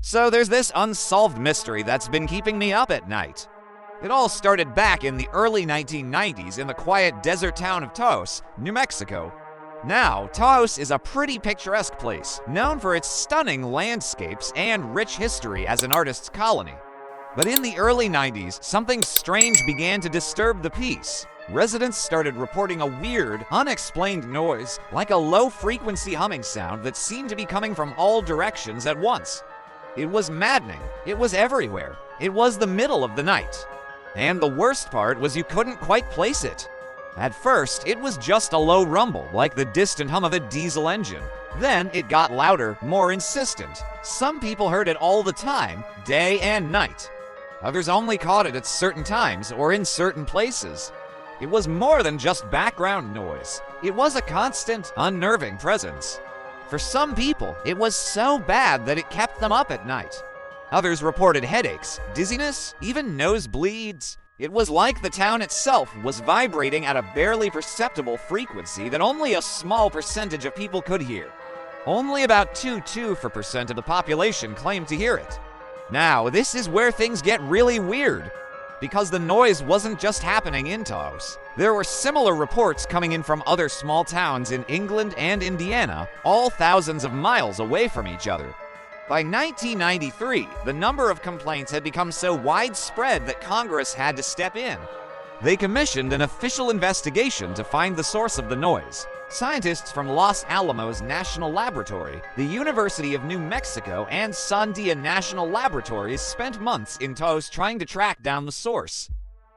So there's this unsolved mystery that's been keeping me up at night. It all started back in the early 1990s in the quiet desert town of Taos, New Mexico. Now, Taos is a pretty picturesque place, known for its stunning landscapes and rich history as an artist's colony. But in the early 90s, something strange began to disturb the peace. Residents started reporting a weird, unexplained noise, like a low-frequency humming sound that seemed to be coming from all directions at once. It was maddening. It was everywhere. It was the middle of the night. And the worst part was you couldn't quite place it. At first, it was just a low rumble, like the distant hum of a diesel engine. Then it got louder, more insistent. Some people heard it all the time, day and night. Others only caught it at certain times or in certain places. It was more than just background noise. It was a constant, unnerving presence. For some people, it was so bad that it kept them up at night. Others reported headaches, dizziness, even nosebleeds. It was like the town itself was vibrating at a barely perceptible frequency that only a small percentage of people could hear. Only about 2% of the population claimed to hear it. Now, this is where things get really weird, because the noise wasn't just happening in Taos. There were similar reports coming in from other small towns in England and Indiana, all thousands of miles away from each other. By 1993, the number of complaints had become so widespread that Congress had to step in. They commissioned an official investigation to find the source of the noise. Scientists from Los Alamos National Laboratory, the University of New Mexico, and Sandia National Laboratories spent months in Taos trying to track down the source.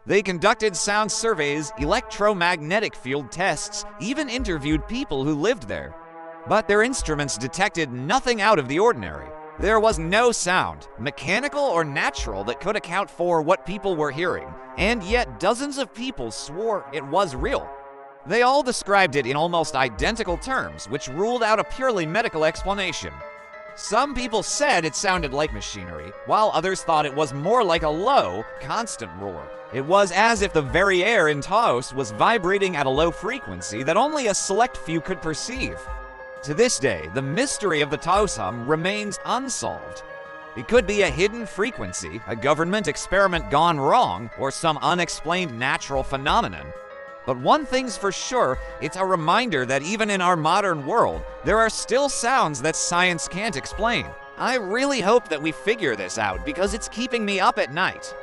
They conducted sound surveys, electromagnetic field tests, even interviewed people who lived there. But their instruments detected nothing out of the ordinary. There was no sound, mechanical or natural, that could account for what people were hearing, and yet dozens of people swore it was real. They all described it in almost identical terms, which ruled out a purely medical explanation. Some people said it sounded like machinery, while others thought it was more like a low, constant roar. It was as if the very air in Taos was vibrating at a low frequency that only a select few could perceive. To this day, the mystery of the Taos hum remains unsolved. It could be a hidden frequency, a government experiment gone wrong, or some unexplained natural phenomenon. But one thing's for sure, it's a reminder that even in our modern world, there are still sounds that science can't explain. I really hope that we figure this out because it's keeping me up at night.